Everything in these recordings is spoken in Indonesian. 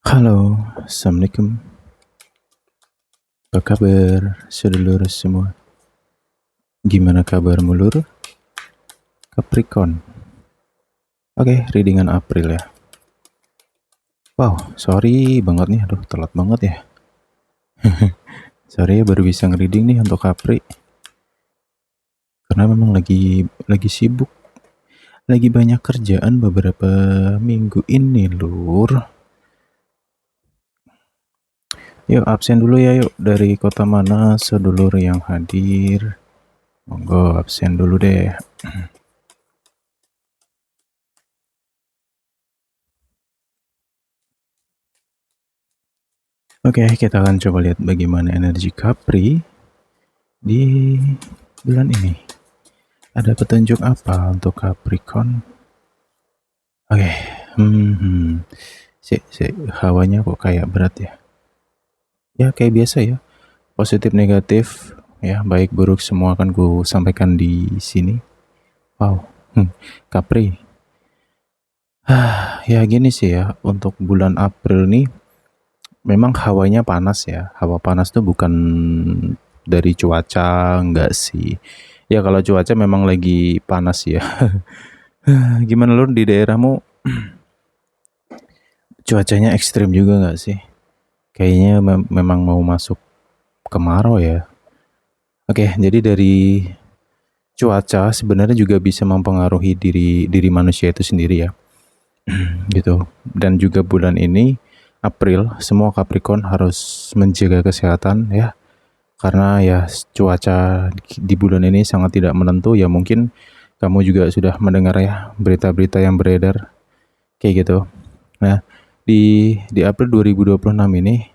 Halo, Assalamualaikum. Apa kabar, sedulur semua? Gimana kabarmu, Lur? Capricorn. Oke, readingan April ya. Wow, sorry banget nih. Aduh, telat banget ya. Sorry ya, baru bisa nge-reading nih untuk Capri. Karena memang lagi sibuk. Lagi banyak kerjaan beberapa minggu ini, Lur. Yuk, absen dulu ya, yuk. Dari kota mana sedulur yang hadir? Monggo, absen dulu deh. Oke, kita akan coba lihat bagaimana energi Capri di bulan ini. Ada petunjuk apa untuk Capricorn? Oke, hawanya kok kayak berat ya? Ya kayak biasa ya, positif negatif ya, baik buruk semua akan ku sampaikan di sini. Wow, Capri. Ya gini sih ya, untuk bulan April nih memang hawanya panas ya. Hawa panas tuh bukan dari cuaca, enggak sih. Ya kalau cuaca memang lagi panas ya. Gimana Lur di daerahmu, cuacanya ekstrim juga nggak sih? Kayaknya memang mau masuk kemarau ya. Oke, jadi dari cuaca sebenarnya juga bisa mempengaruhi diri diri manusia itu sendiri ya. Gitu. Dan juga bulan ini April, semua Capricorn harus menjaga kesehatan ya. Karena ya cuaca di bulan ini sangat tidak menentu ya, mungkin kamu juga sudah mendengar ya berita-berita yang beredar kayak gitu. Nah, di April 2026 ini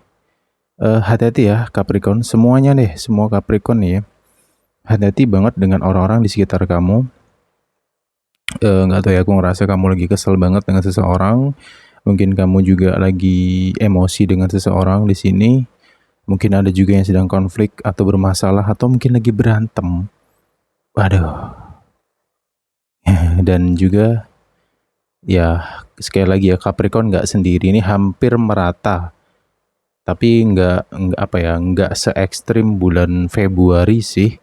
hati-hati ya Capricorn, semuanya deh, semua Capricorn nih ya. Hati-hati banget dengan orang-orang di sekitar kamu. Nggak tahu ya, aku ngerasa kamu lagi kesel banget dengan seseorang. Mungkin kamu juga lagi emosi dengan seseorang di sini. Mungkin ada juga yang sedang konflik atau bermasalah atau mungkin lagi berantem. Waduh. Dan juga ya sekali lagi ya, Capricorn nggak sendiri, ini hampir merata. Tapi nggak apa ya, nggak se ekstrim bulan Februari sih.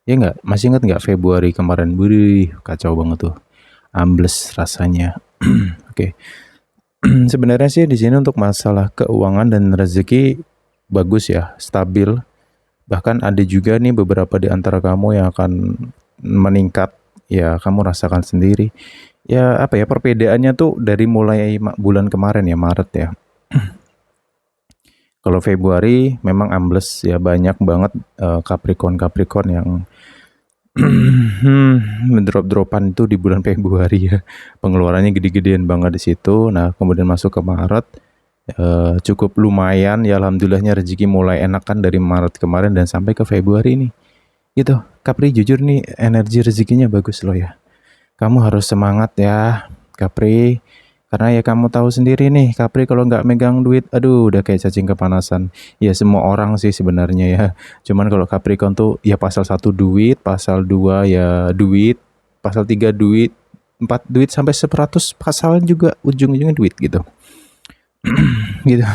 Ya nggak, masih ingat nggak Februari kemarin? Wih, kacau banget tuh, ambles rasanya. Oke, sebenarnya sih di sini untuk masalah keuangan dan rezeki bagus ya, stabil. Bahkan ada juga nih beberapa di antara kamu yang akan meningkat. Ya kamu rasakan sendiri. Ya apa ya, perbedaannya tuh dari mulai bulan kemarin ya, Maret ya. Kalau Februari memang ambles ya, banyak banget Capricorn yang drop-dropan itu di bulan Februari ya. Pengeluarannya gede-gedean banget di situ. Nah, kemudian masuk ke Maret cukup lumayan ya, alhamdulillahnya rezeki mulai enak kan dari Maret kemarin dan sampai ke Februari ini. Gitu. Capri jujur nih, energi rezekinya bagus loh ya. Kamu harus semangat ya, Capri. Karena ya kamu tahu sendiri nih, Capri kalau nggak megang duit, aduh udah kayak cacing kepanasan. Ya semua orang sih sebenarnya ya. Cuman kalau Capricorn tuh ya pasal 1 duit, pasal 2 ya duit, pasal 3 duit, 4 duit, sampai 100 pasal juga ujung-ujungnya duit gitu. Gitu.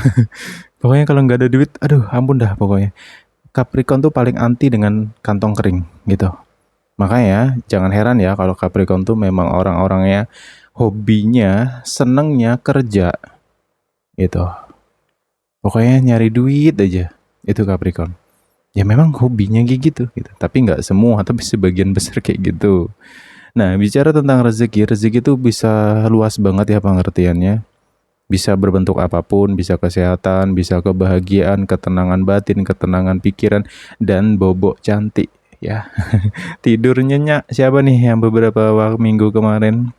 Pokoknya kalau nggak ada duit, aduh ampun dah pokoknya. Capricorn tuh paling anti dengan kantong kering gitu. Makanya jangan heran ya kalau Capricorn tuh memang orang-orangnya hobinya, senengnya kerja gitu. Pokoknya nyari duit aja. Itu Capricorn. Ya memang hobinya kayak gitu. Tapi nggak semua, tapi sebagian besar kayak gitu. Nah, bicara tentang rezeki, rezeki itu bisa luas banget ya pengertiannya. Bisa berbentuk apapun, bisa kesehatan, bisa kebahagiaan, ketenangan batin, ketenangan pikiran, dan bobok cantik ya. Tidur nyenyak siapa nih yang beberapa minggu kemarin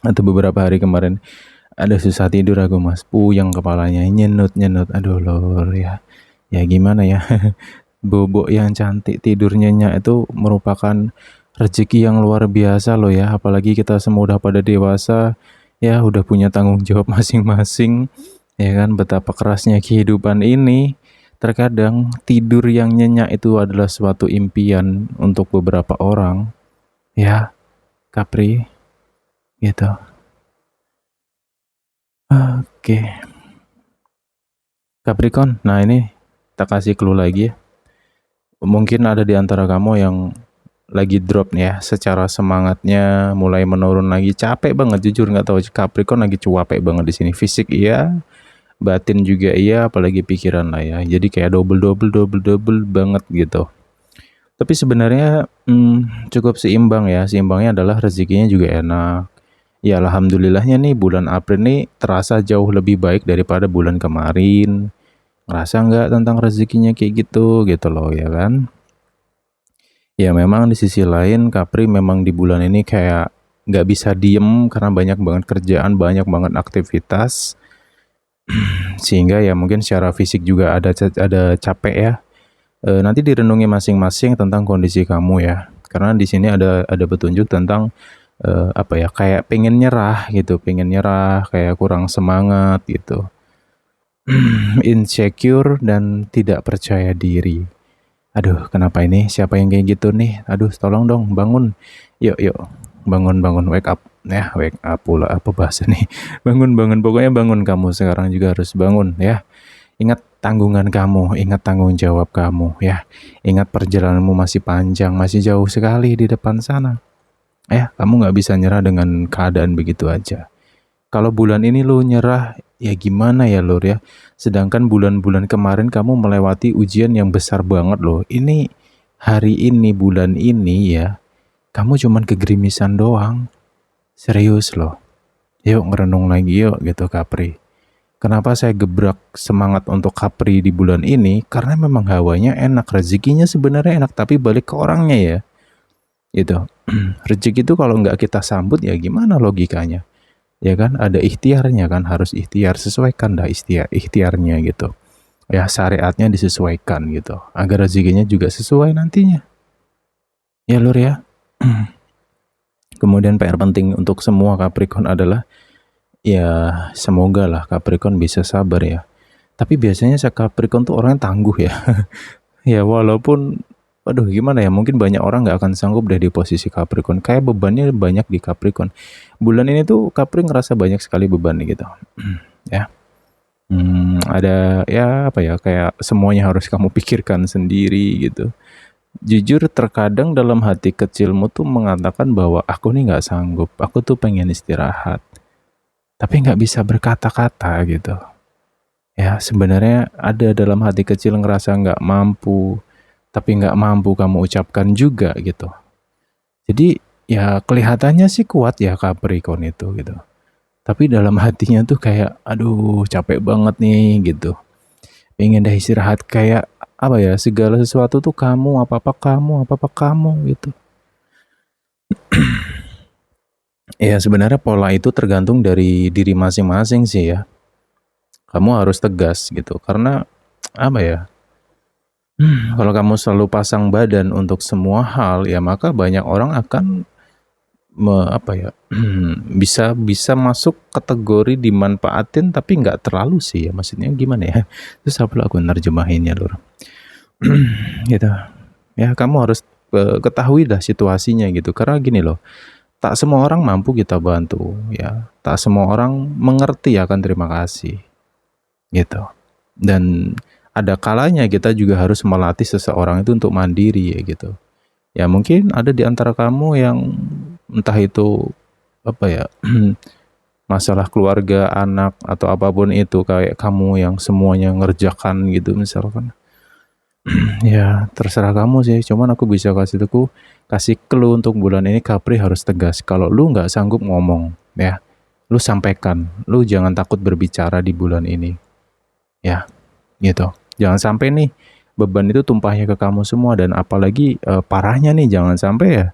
atau beberapa hari kemarin ada susah tidur aku mas, puyeng kepalanya, nyenut aduh lor ya. Ya gimana ya. Bobok yang cantik tidur nyenyak itu merupakan rezeki yang luar biasa loh ya, apalagi kita semua udah pada dewasa ya, udah punya tanggung jawab masing-masing ya kan. Betapa kerasnya kehidupan ini, terkadang tidur yang nyenyak itu adalah suatu impian untuk beberapa orang ya, Capri gitu. Oke. Capricorn, nah ini tak kasih clue lagi ya. Mungkin ada di antara kamu yang lagi drop nih ya, secara semangatnya mulai menurun lagi, capek banget jujur, nggak tahu Capricorn lagi cuapek banget di sini. Fisik iya, batin juga iya, apalagi pikiran lah ya. Jadi kayak double banget gitu. Tapi sebenarnya cukup seimbang ya. Seimbangnya adalah rezekinya juga enak. Ya alhamdulillahnya nih bulan April nih terasa jauh lebih baik daripada bulan kemarin. Ngerasa nggak tentang rezekinya kayak gitu loh ya kan? Ya memang di sisi lain Capri memang di bulan ini kayak nggak bisa diem karena banyak banget kerjaan, banyak banget aktivitas. Sehingga ya mungkin secara fisik juga ada capek ya. Nanti direnungi masing-masing tentang kondisi kamu ya. Karena di sini ada petunjuk tentang apa ya, kayak pengen nyerah gitu, pengen nyerah, kayak kurang semangat gitu. Insecure dan tidak percaya diri. Aduh, kenapa ini? Siapa yang kayak gitu nih? Aduh, tolong dong, bangun. Yuk, yuk. Bangun, bangun, wake up. Ya, wake up pula apa bahasa nih? Bangun, bangun. Pokoknya bangun kamu sekarang juga harus bangun ya. Ingat tanggungan kamu, ingat tanggung jawab kamu ya. Ingat perjalananmu masih panjang, masih jauh sekali di depan sana. Ya, kamu nggak bisa nyerah dengan keadaan begitu aja. Kalau bulan ini lu nyerah, ya gimana ya Lur ya. Sedangkan bulan-bulan kemarin kamu melewati ujian yang besar banget loh. Ini hari ini, bulan ini ya, kamu cuman kegerimisan doang. Serius loh. Yuk ngerenung lagi yuk gitu Capri. Kenapa saya gebrak semangat untuk Capri di bulan ini? Karena memang hawanya enak, rezekinya sebenarnya enak, tapi balik ke orangnya ya. Gitu. Rezeki itu kalau nggak kita sambut ya gimana logikanya? Ya kan ada ikhtiarnya kan, harus ikhtiar, sesuaikan dah ikhtiarnya gitu ya, syariatnya disesuaikan gitu agar rezekinya juga sesuai nantinya ya Lur ya. Kemudian PR penting untuk semua Capricorn adalah ya semoga lah Capricorn bisa sabar ya, tapi biasanya saya Capricorn tuh orangnya tangguh ya. Ya walaupun aduh gimana ya, mungkin banyak orang nggak akan sanggup deh di posisi Capricorn, kayak bebannya banyak di Capricorn. Bulan ini tuh Capri ngerasa banyak sekali beban gitu. Ya. Ada ya apa ya, kayak semuanya harus kamu pikirkan sendiri gitu. Jujur terkadang dalam hati kecilmu tuh mengatakan bahwa aku nih nggak sanggup, aku tuh pengen istirahat. Tapi nggak bisa berkata-kata gitu. Ya sebenarnya ada dalam hati kecil ngerasa nggak mampu, tapi nggak mampu kamu ucapkan juga gitu. Jadi ya kelihatannya sih kuat ya Capricorn itu gitu. Tapi dalam hatinya tuh kayak aduh capek banget nih gitu. Pengen dah istirahat, kayak apa ya, segala sesuatu tuh kamu, apa-apa kamu gitu. Ya sebenarnya pola itu tergantung dari diri masing-masing sih ya. Kamu harus tegas gitu. Karena apa ya? Kalau kamu selalu pasang badan untuk semua hal ya maka banyak orang akan apa ya? bisa masuk kategori dimanfaatin tapi nggak terlalu sih ya. Maksudnya gimana ya? Terus apa aku nerjemahinnya Lur? Gitu. Ya kamu harus ketahui dah situasinya gitu. Karena gini loh, tak semua orang mampu kita bantu ya. Tak semua orang mengerti akan terima kasih gitu. Dan ada kalanya kita juga harus melatih seseorang itu untuk mandiri ya gitu. Ya mungkin ada di antara kamu yang entah itu apa ya, masalah keluarga, anak atau apapun itu, kayak kamu yang semuanya ngerjakan gitu misalkan. Ya terserah kamu sih, cuman aku bisa kasih clue untuk bulan ini Capri harus tegas. Kalau lu nggak sanggup ngomong ya, lu sampaikan, lu jangan takut berbicara di bulan ini ya gitu. Jangan sampai nih beban itu tumpahnya ke kamu semua, dan apalagi parahnya nih jangan sampai ya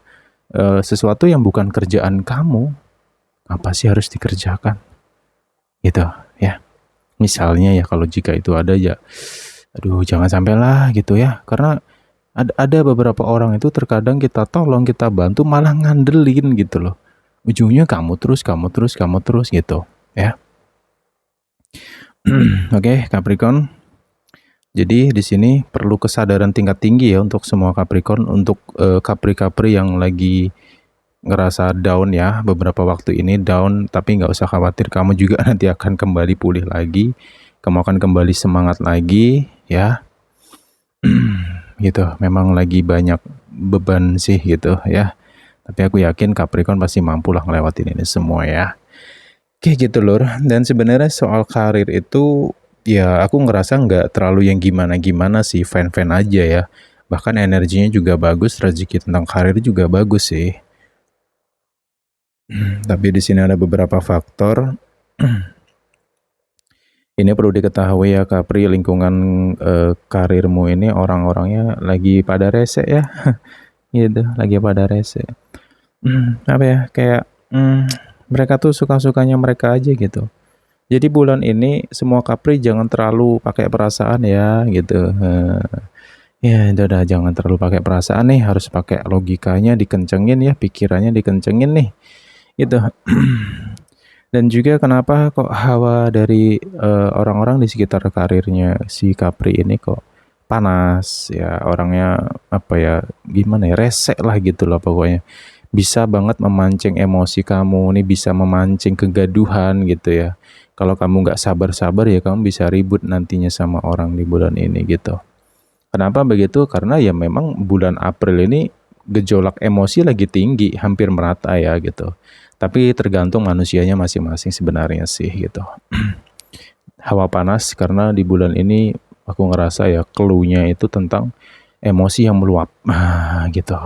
sesuatu yang bukan kerjaan kamu apa sih harus dikerjakan gitu ya. Misalnya ya kalau jika itu ada ya, aduh jangan sampai lah gitu ya. Karena ada beberapa orang itu terkadang kita tolong, kita bantu malah ngandelin gitu loh. Ujungnya kamu terus gitu ya. Oke, Capricorn. Jadi di sini perlu kesadaran tingkat tinggi ya untuk semua Capricorn, untuk Capri-Capri yang lagi ngerasa down ya, beberapa waktu ini down, tapi nggak usah khawatir, kamu juga nanti akan kembali pulih lagi kamu akan kembali semangat lagi ya. Gitu, memang lagi banyak beban sih gitu ya. Tapi aku yakin Capricorn pasti mampu lah ngelewatin ini semua ya. Oke gitu Lur. Dan sebenarnya soal karir itu ya aku ngerasa nggak terlalu yang gimana-gimana sih, fan-fan aja ya. Bahkan energinya juga bagus, rezeki tentang karir juga bagus sih. Tapi di sini ada beberapa faktor. Ini perlu diketahui ya Capri, lingkungan karirmu ini orang-orangnya lagi pada rese ya. Gitu, lagi pada rese. Apa ya, kayak mereka tuh suka-sukanya mereka aja gitu. Jadi bulan ini semua Capri jangan terlalu pakai perasaan ya gitu. Ya udah jangan terlalu pakai perasaan nih, harus pakai logikanya dikencengin ya, pikirannya dikencengin nih. Gitu. Dan juga kenapa kok hawa dari orang-orang di sekitar karirnya si Capri ini kok panas ya, orangnya apa ya, gimana ya, resek lah gitu loh pokoknya. Bisa banget memancing emosi kamu nih, bisa memancing kegaduhan gitu ya. Kalau kamu nggak sabar-sabar ya kamu bisa ribut nantinya sama orang di bulan ini gitu. Kenapa begitu? Karena ya memang bulan April ini gejolak emosi lagi tinggi, hampir merata ya gitu. Tapi tergantung manusianya masing-masing sebenarnya sih gitu. Hawa panas karena di bulan ini aku ngerasa ya clue-nya itu tentang emosi yang meluap. Gitu.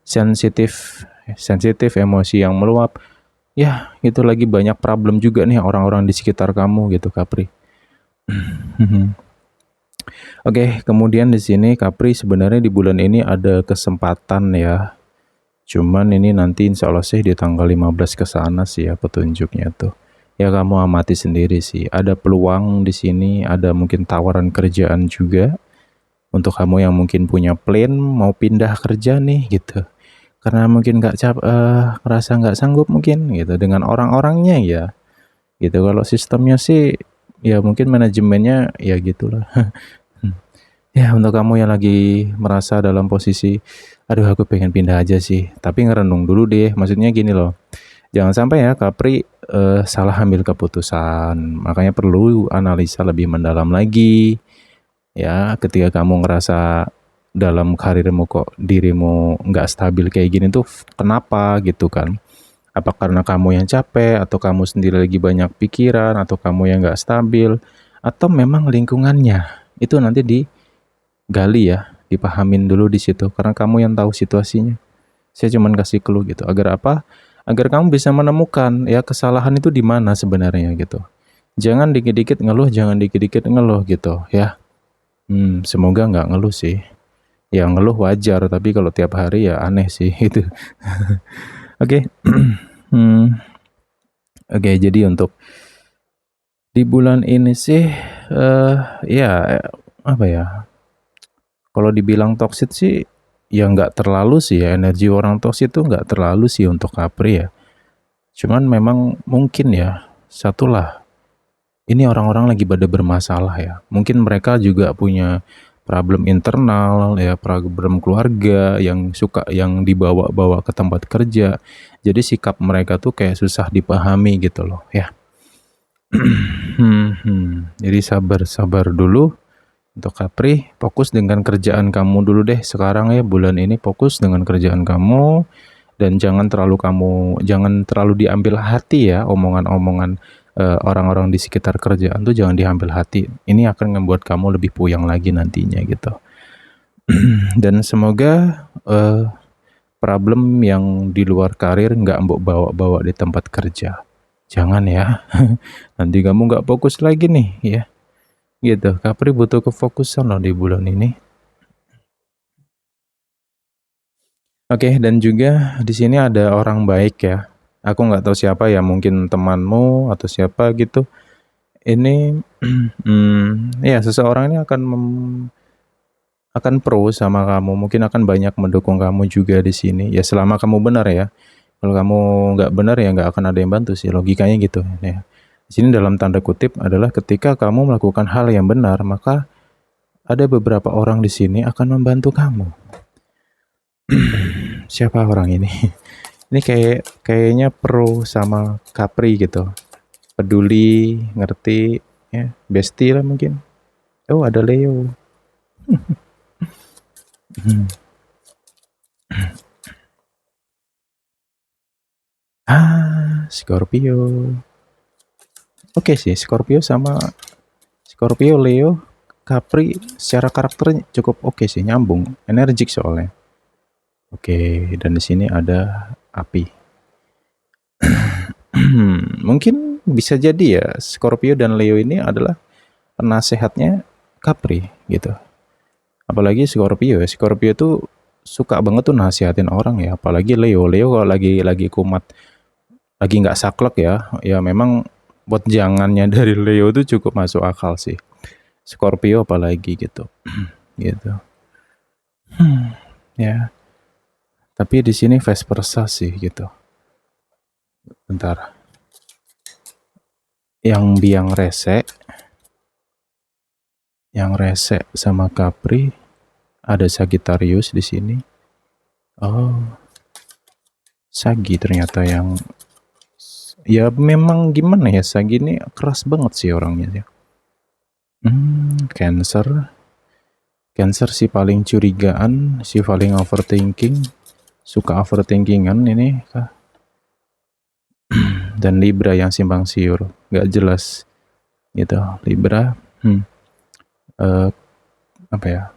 Sensitif, sensitif emosi yang meluap. Ya, itu lagi banyak problem juga nih orang-orang di sekitar kamu gitu, Capri. Oke, kemudian di sini Capri sebenarnya di bulan ini ada kesempatan ya. Cuman ini nanti insya Allah sih di tanggal 15 ke sana sih ya petunjuknya tuh. Ya kamu amati sendiri sih. Ada peluang di sini, ada mungkin tawaran kerjaan juga untuk kamu yang mungkin punya plan mau pindah kerja nih gitu. Karena mungkin ngerasa nggak sanggup mungkin gitu dengan orang-orangnya ya. Gitu. Kalau sistemnya sih ya mungkin manajemennya ya gitulah. Ya untuk kamu yang lagi merasa dalam posisi, aduh aku pengen pindah aja sih, tapi ngerenung dulu deh, maksudnya gini loh, jangan sampai ya Capri salah ambil keputusan, makanya perlu analisa lebih mendalam lagi, ya ketika kamu ngerasa dalam karirmu kok dirimu nggak stabil kayak gini tuh kenapa gitu kan, apa karena kamu yang capek, atau kamu sendiri lagi banyak pikiran, atau kamu yang nggak stabil, atau memang lingkungannya, itu nanti gali ya, dipahamin dulu di situ karena kamu yang tahu situasinya. Saya cuman kasih clue gitu. Agar apa? Agar kamu bisa menemukan ya kesalahan itu di mana sebenarnya gitu. Jangan dikit-dikit ngeluh, jangan dikit-dikit ngeluh gitu ya. Semoga nggak ngeluh sih. Ya ngeluh wajar, tapi kalau tiap hari ya aneh sih itu. Oke. Hmm, Oke, jadi untuk di bulan ini sih ya apa ya? Kalau dibilang toxic sih, ya nggak terlalu sih ya, energi orang toxic itu nggak terlalu sih untuk Capri ya. Cuman memang mungkin ya, satulah, ini orang-orang lagi pada bermasalah ya. Mungkin mereka juga punya problem internal ya, problem keluarga yang dibawa-bawa ke tempat kerja. Jadi sikap mereka tuh kayak susah dipahami gitu loh ya. Jadi sabar-sabar dulu. Untuk Capri, fokus dengan kerjaan kamu dulu deh sekarang ya, bulan ini fokus dengan kerjaan kamu, dan jangan terlalu diambil hati ya omongan-omongan orang-orang di sekitar kerjaan tuh, jangan diambil hati. Ini akan membuat kamu lebih puyeng lagi nantinya gitu. Dan semoga problem yang di luar karir nggak mbok bawa-bawa di tempat kerja. Jangan ya. Nanti kamu nggak fokus lagi nih ya. Gitu, Capri butuh kefokusan loh di bulan ini. Oke, dan juga di sini ada orang baik ya. Aku nggak tahu siapa ya, mungkin temanmu atau siapa gitu. Ini, ya seseorang ini akan pro sama kamu. Mungkin akan banyak mendukung kamu juga di sini. Ya selama kamu benar ya. Kalau kamu nggak benar ya nggak akan ada yang bantu sih. Logikanya gitu ya. Di sini dalam tanda kutip adalah ketika kamu melakukan hal yang benar, maka ada beberapa orang di sini akan membantu kamu. Siapa orang ini? Ini kayaknya pro sama Capri gitu. Peduli, ngerti, ya, bestie lah mungkin. Oh, ada Leo. Scorpio. Oke sih, Scorpio, Leo, Capri secara karakternya cukup oke sih, nyambung, energik soalnya. Oke, dan di sini ada api. Mungkin bisa jadi ya Scorpio dan Leo ini adalah penasehatnya Capri gitu. Apalagi Scorpio ya. Scorpio tuh suka banget tuh nasihatin orang ya. Apalagi Leo. Leo kalau lagi kumat, lagi nggak saklek ya. Ya memang buat jangannya dari Leo tuh cukup masuk akal sih. Scorpio apalagi gitu. Gitu. Ya. Tapi di sini vice versa sih gitu. Bentar. Yang rese sama Capri ada Sagittarius di sini. Oh, Sagi ternyata yang ya memang gimana ya, Sagi ini keras banget sih orangnya ya. Cancer. Cancer si paling curigaan, si paling overthinking, suka overthinkingan ini. Dan Libra yang simpang siur, nggak jelas gitu. Libra, apa ya?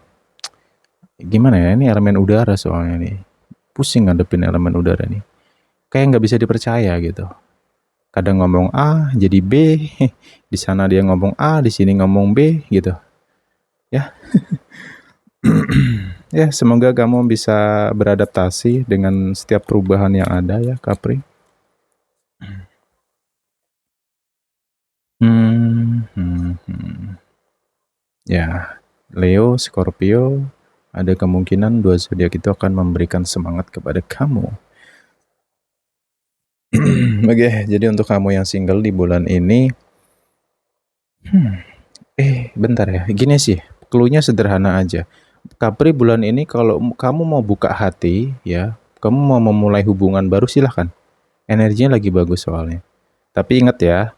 Gimana ya? Ini elemen udara soalnya nih. Pusing ngadepin elemen udara nih. Kayak nggak bisa dipercaya gitu. Kadang ngomong A jadi B, di sana dia ngomong A, di sini ngomong B gitu. Ya. Ya, semoga kamu bisa beradaptasi dengan setiap perubahan yang ada ya, Capri. Ya, Leo, Scorpio, ada kemungkinan dua zodiak itu akan memberikan semangat kepada kamu. Oke, jadi untuk kamu yang single di bulan ini, bentar ya, gini sih, clue-nya sederhana aja. Capri bulan ini kalau kamu mau buka hati, ya, kamu mau memulai hubungan baru silahkan. Energinya lagi bagus soalnya. Tapi ingat ya,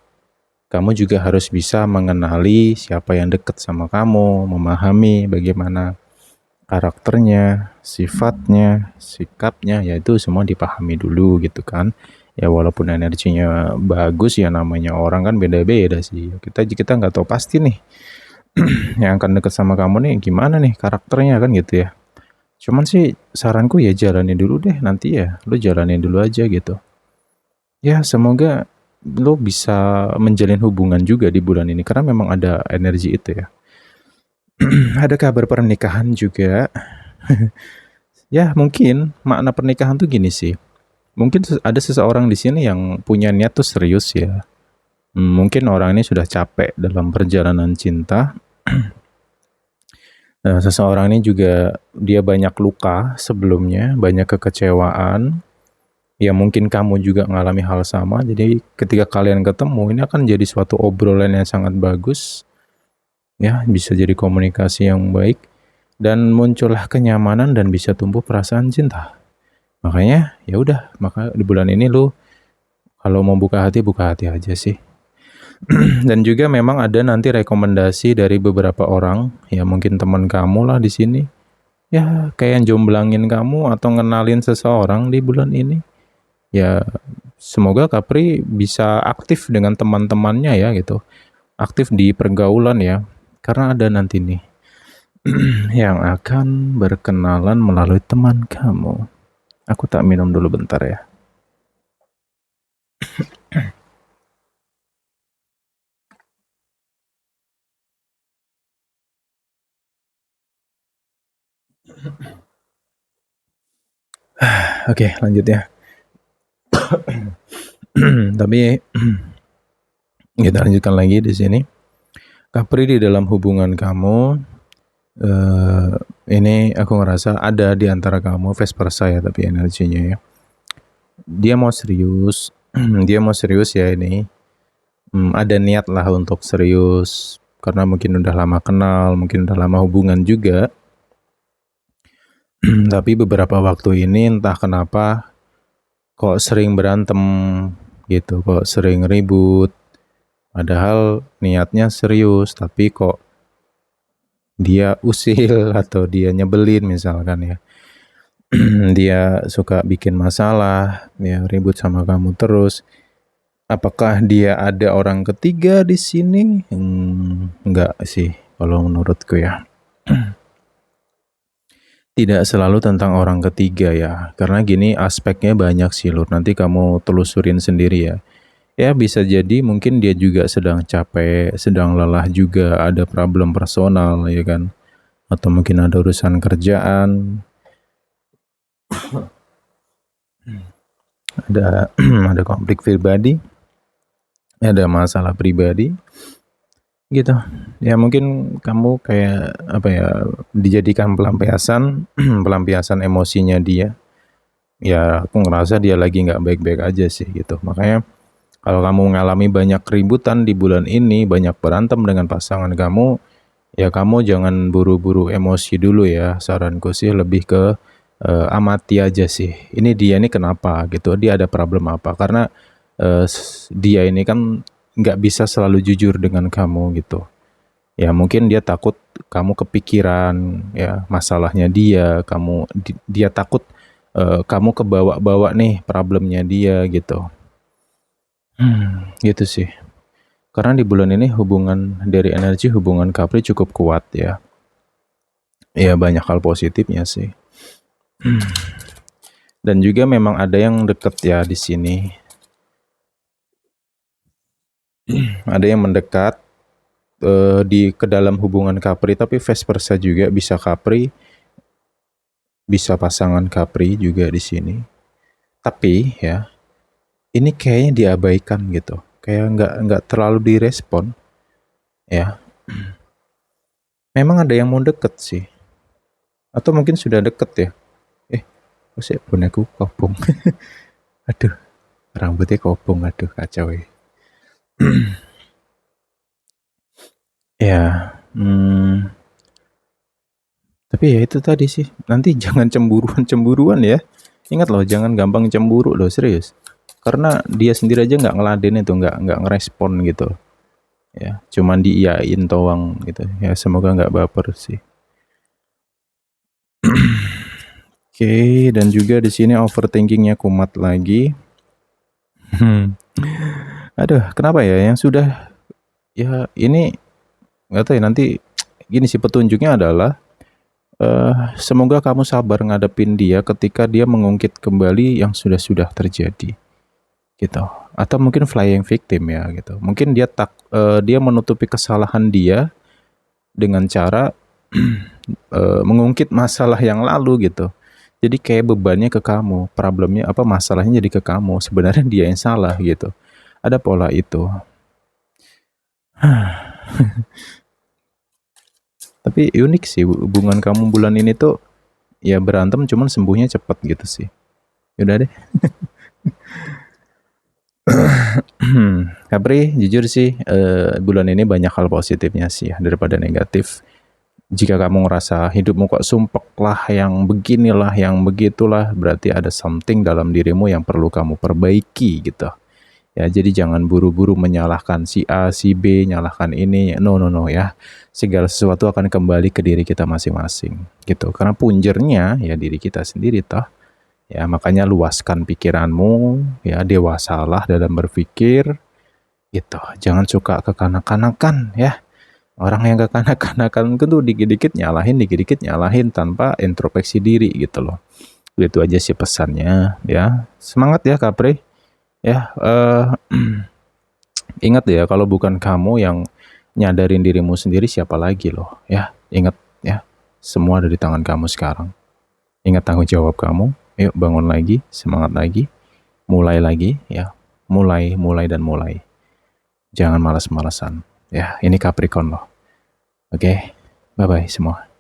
kamu juga harus bisa mengenali siapa yang dekat sama kamu, memahami bagaimana karakternya, sifatnya, sikapnya, ya itu semua dipahami dulu gitu kan. Ya walaupun energinya bagus ya namanya orang kan beda-beda sih. Kita nggak tahu pasti nih yang akan deket sama kamu nih gimana nih karakternya kan gitu ya. Cuman sih saranku ya jalanin dulu deh nanti ya. Lu jalanin dulu aja gitu. Ya semoga lo bisa menjalin hubungan juga di bulan ini karena memang ada energi itu ya. Ada kabar pernikahan juga. Ya mungkin makna pernikahan tuh gini sih. Mungkin ada seseorang di sini yang punya niat tuh serius ya. Mungkin orang ini sudah capek dalam perjalanan cinta. Seseorang ini juga dia banyak luka sebelumnya, banyak kekecewaan. Ya mungkin kamu juga mengalami hal sama. Jadi ketika kalian ketemu ini akan jadi suatu obrolan yang sangat bagus. Ya, bisa jadi komunikasi yang baik dan muncullah kenyamanan dan bisa tumbuh perasaan cinta. Makanya ya udah, maka di bulan ini lu kalau mau buka hati aja sih. Dan juga memang ada nanti rekomendasi dari beberapa orang, ya mungkin teman kamu lah di sini. Ya, kayak yang jomblangin kamu atau ngenalin seseorang di bulan ini. Ya, semoga Capri bisa aktif dengan teman-temannya ya gitu. Aktif di pergaulan ya. Karena ada nanti nih yang akan berkenalan melalui teman kamu. Aku tak minum dulu bentar ya. Oke, lanjut ya. Tapi kita lanjutkan lagi di sini. Capri di dalam hubungan kamu, ini aku ngerasa ada di antara kamu vice versa ya, tapi energinya ya. Dia mau serius, dia mau serius ya ini. Ada niat lah untuk serius karena mungkin udah lama kenal, mungkin udah lama hubungan juga. Tapi beberapa waktu ini entah kenapa kok sering berantem gitu, kok sering ribut. Padahal niatnya serius, tapi kok dia usil atau dia nyebelin misalkan ya. Dia suka bikin masalah, ya ribut sama kamu terus. Apakah dia ada orang ketiga di sini? Enggak sih, kalau menurutku ya. Tidak selalu tentang orang ketiga ya, karena gini aspeknya banyak sih Lur. Nanti kamu telusurin sendiri ya. Ya bisa jadi mungkin dia juga sedang capek, sedang lelah juga, ada problem personal ya kan. Atau mungkin ada urusan kerjaan, ada ada konflik pribadi, ada masalah pribadi gitu. Ya mungkin kamu kayak apa ya, dijadikan pelampiasan pelampiasan emosinya dia. Ya aku ngerasa dia lagi nggak baik-baik aja sih gitu. Makanya kalau kamu mengalami banyak keributan di bulan ini, banyak berantem dengan pasangan kamu, ya kamu jangan buru-buru emosi dulu ya. Saranku sih lebih ke amati aja sih. Ini dia ini kenapa gitu? Dia ada problem apa? Karena dia ini kan nggak bisa selalu jujur dengan kamu gitu. Ya mungkin dia takut kamu kepikiran ya masalahnya dia, dia takut kamu kebawa-bawa nih problemnya dia gitu. Gitu sih. Karena di bulan ini hubungan dari energi hubungan Capri cukup kuat ya. Ya banyak hal positifnya sih. Dan juga memang ada yang deket ya di sini. Ada yang mendekat di ke dalam hubungan Capri, tapi vice versa juga, bisa Capri, bisa pasangan Capri juga di sini. Tapi ya ini kayaknya diabaikan gitu. Kayak nggak terlalu direspon ya. Memang ada yang mau deket sih. Atau mungkin sudah deket ya. Kok sih boneku kobong. Aduh, rambutnya kobong. Aduh, kacau ya. Ya, tapi ya itu tadi sih. Nanti jangan cemburuan ya. Ingat loh, jangan gampang cemburu loh, serius. Karena dia sendiri aja nggak ngeladen itu, nggak ngerespon gitu. Ya, cuman diiyain doang gitu. Ya semoga nggak baper sih. Oke, dan juga di sini overthinkingnya kumat lagi. Aduh, kenapa ya? Yang sudah ya ini nggak tahu ya, nanti gini sih petunjuknya adalah semoga kamu sabar ngadepin dia ketika dia mengungkit kembali yang sudah terjadi gitu. Atau mungkin flying victim ya gitu. Mungkin dia menutupi kesalahan dia dengan cara mengungkit masalah yang lalu gitu. Jadi kayak bebannya ke kamu, problemnya apa, masalahnya jadi ke kamu. Sebenarnya dia yang salah gitu. Ada pola itu. Tapi unik sih hubungan kamu bulan ini tuh ya berantem cuman sembuhnya cepet gitu sih. Yaudah deh. Capri, jujur sih bulan ini banyak hal positifnya sih daripada negatif. Jika kamu ngerasa hidupmu kok sumpek lah, yang beginilah, yang begitulah, berarti ada something dalam dirimu yang perlu kamu perbaiki gitu. Ya, jadi jangan buru-buru menyalahkan si A, si B, nyalahkan ini. No ya. Segala sesuatu akan kembali ke diri kita masing-masing gitu. Karena punjernya ya diri kita sendiri toh. Ya, makanya luaskan pikiranmu, ya dewasalah dalam berpikir gitu. Jangan suka kekanak-kanakan ya. Orang yang kekanak-kanakan itu dikit-dikit nyalahin tanpa introspeksi diri gitu loh. Itu aja sih pesannya ya. Semangat ya Capri. Ya, ingat ya kalau bukan kamu yang nyadarin dirimu sendiri, siapa lagi loh ya. Ingat ya, semua ada di tangan kamu sekarang. Ingat tanggung jawab kamu. Yuk bangun lagi, semangat lagi, mulai lagi ya. Mulai dan mulai. Jangan malas-malasan. Ya, ini Capricorn loh. Oke, bye-bye semua.